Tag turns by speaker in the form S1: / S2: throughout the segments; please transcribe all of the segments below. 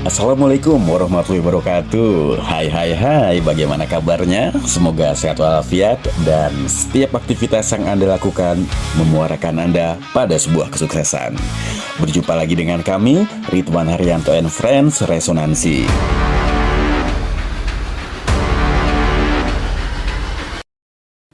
S1: Assalamualaikum warahmatullahi wabarakatuh. Hai, bagaimana kabarnya? Semoga sehat walafiat dan setiap aktivitas yang Anda lakukan memuarakan Anda pada sebuah kesuksesan. Berjumpa lagi dengan kami, Ridwan Haryanto and Friends Resonansi.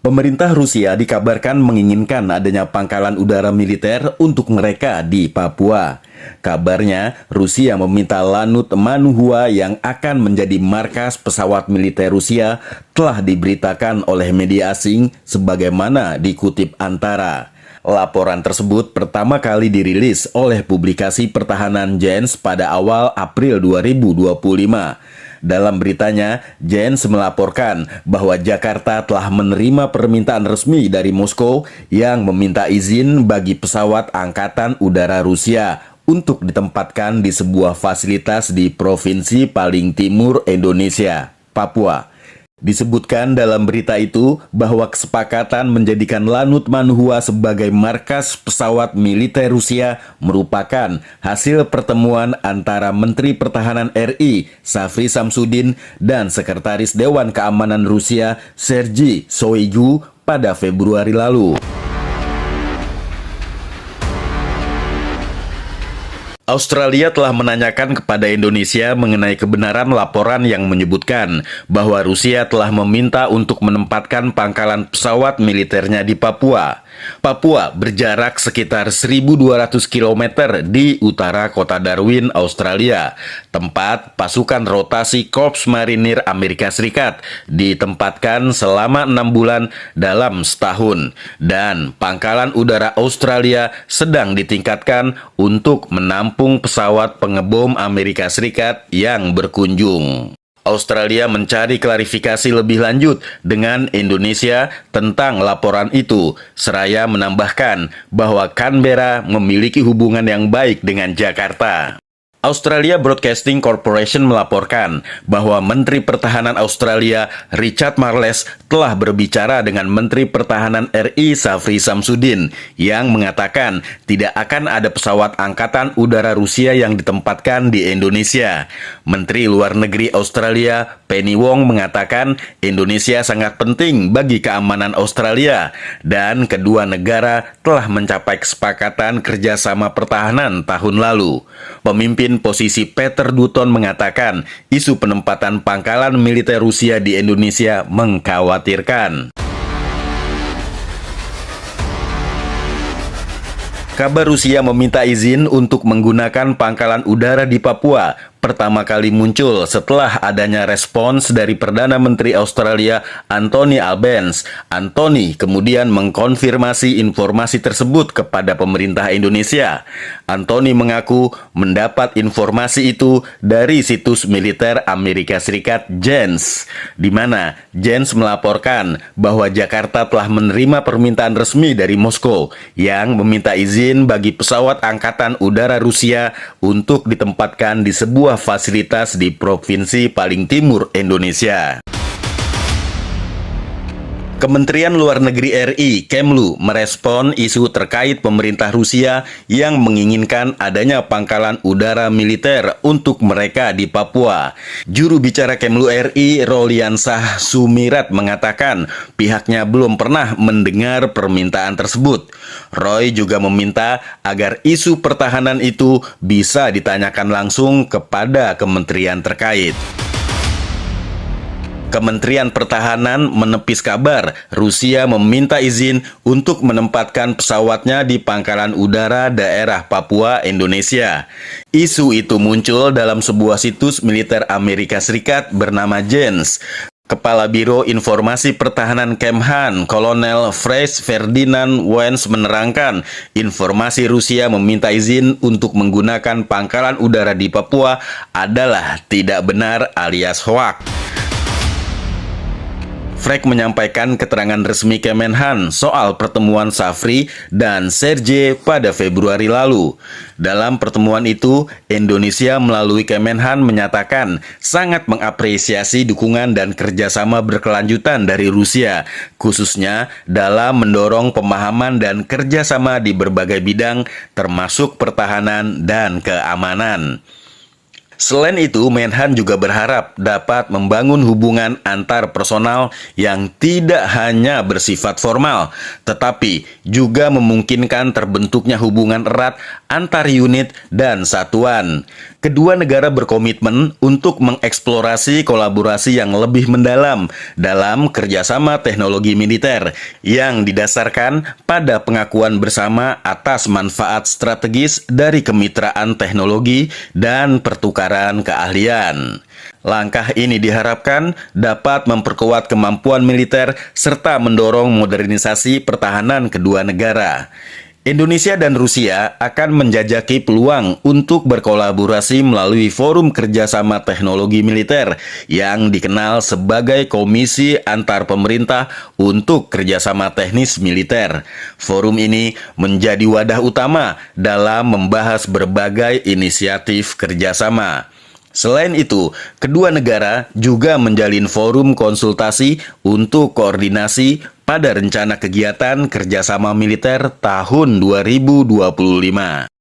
S1: Pemerintah Rusia dikabarkan menginginkan adanya pangkalan udara militer untuk mereka di Papua. Kabarnya, Rusia meminta Lanut Manuhua yang akan menjadi markas pesawat militer Rusia telah diberitakan oleh media asing sebagaimana dikutip Antara. Laporan tersebut pertama kali dirilis oleh publikasi pertahanan Jens pada awal April 2025. Dalam beritanya, Jens melaporkan bahwa Jakarta telah menerima permintaan resmi dari Moskow yang meminta izin bagi pesawat Angkatan Udara Rusia untuk ditempatkan di sebuah fasilitas di provinsi paling timur Indonesia, Papua. Disebutkan dalam berita itu bahwa kesepakatan menjadikan Lanut Manuhua sebagai markas pesawat militer Rusia merupakan hasil pertemuan antara Menteri Pertahanan RI Safri Samsudin dan Sekretaris Dewan Keamanan Rusia Sergei Shoigu pada Februari lalu. Australia telah menanyakan kepada Indonesia mengenai kebenaran laporan yang menyebutkan bahwa Rusia telah meminta untuk menempatkan pangkalan pesawat militernya di Papua. Papua berjarak sekitar 1.200 km di utara kota Darwin, Australia, tempat pasukan rotasi Korps Marinir Amerika Serikat ditempatkan selama 6 bulan dalam setahun. Dan pangkalan udara Australia sedang ditingkatkan untuk menampung pesawat pengebom Amerika Serikat yang berkunjung. Australia mencari klarifikasi lebih lanjut dengan Indonesia tentang laporan itu, seraya menambahkan bahwa Canberra memiliki hubungan yang baik dengan Jakarta. Australia Broadcasting Corporation melaporkan bahwa Menteri Pertahanan Australia Richard Marles telah berbicara dengan Menteri Pertahanan RI Safri Samsudin yang mengatakan tidak akan ada pesawat Angkatan Udara Rusia yang ditempatkan di Indonesia. Menteri Luar Negeri Australia Penny Wong mengatakan Indonesia sangat penting bagi keamanan Australia dan kedua negara telah mencapai kesepakatan kerjasama pertahanan tahun lalu. Pemimpin posisi Peter Dutton mengatakan isu penempatan pangkalan militer Rusia di Indonesia mengkhawatirkan. Kabar Rusia meminta izin untuk menggunakan pangkalan udara di Papua pertama kali muncul setelah adanya respons dari Perdana Menteri Australia Anthony Albanese. Anthony kemudian mengkonfirmasi informasi tersebut kepada pemerintah Indonesia. Anthony mengaku mendapat informasi itu dari situs militer Amerika Serikat Jens, di mana Jens melaporkan bahwa Jakarta telah menerima permintaan resmi dari Moskow yang meminta izin bagi pesawat Angkatan Udara Rusia untuk ditempatkan di sebuah fasilitas di provinsi paling timur Indonesia. Kementerian Luar Negeri RI, Kemlu, merespon isu terkait pemerintah Rusia yang menginginkan adanya pangkalan udara militer untuk mereka di Papua. Juru bicara Kemlu RI, Roliansah Sumirat, mengatakan pihaknya belum pernah mendengar permintaan tersebut. Roy juga meminta agar isu pertahanan itu bisa ditanyakan langsung kepada kementerian terkait. Kementerian Pertahanan menepis kabar Rusia meminta izin untuk menempatkan pesawatnya di pangkalan udara daerah Papua, Indonesia. Isu itu muncul dalam sebuah situs militer Amerika Serikat bernama Jens. Kepala Biro Informasi Pertahanan Kemhan, Kolonel Freys Ferdinand Wens menerangkan informasi Rusia meminta izin untuk menggunakan pangkalan udara di Papua adalah tidak benar alias hoak. Frek menyampaikan keterangan resmi Kemenhan soal pertemuan Safri dan Sergei pada Februari lalu. Dalam pertemuan itu, Indonesia melalui Kemenhan menyatakan sangat mengapresiasi dukungan dan kerjasama berkelanjutan dari Rusia, khususnya dalam mendorong pemahaman dan kerjasama di berbagai bidang, termasuk pertahanan dan keamanan. Selain itu, Menhan juga berharap dapat membangun hubungan antar personal yang tidak hanya bersifat formal, tetapi juga memungkinkan terbentuknya hubungan erat antar unit dan satuan. Kedua negara berkomitmen untuk mengeksplorasi kolaborasi yang lebih mendalam dalam kerjasama teknologi militer yang didasarkan pada pengakuan bersama atas manfaat strategis dari kemitraan teknologi dan pertukaran keahlian. Langkah ini diharapkan dapat memperkuat kemampuan militer serta mendorong modernisasi pertahanan kedua negara. Indonesia dan Rusia akan menjajaki peluang untuk berkolaborasi melalui Forum Kerjasama Teknologi Militer yang dikenal sebagai Komisi Antar Pemerintah untuk Kerjasama Teknis Militer. Forum ini menjadi wadah utama dalam membahas berbagai inisiatif kerjasama. Selain itu, kedua negara juga menjalin forum konsultasi untuk koordinasi pada rencana kegiatan kerjasama militer tahun 2025.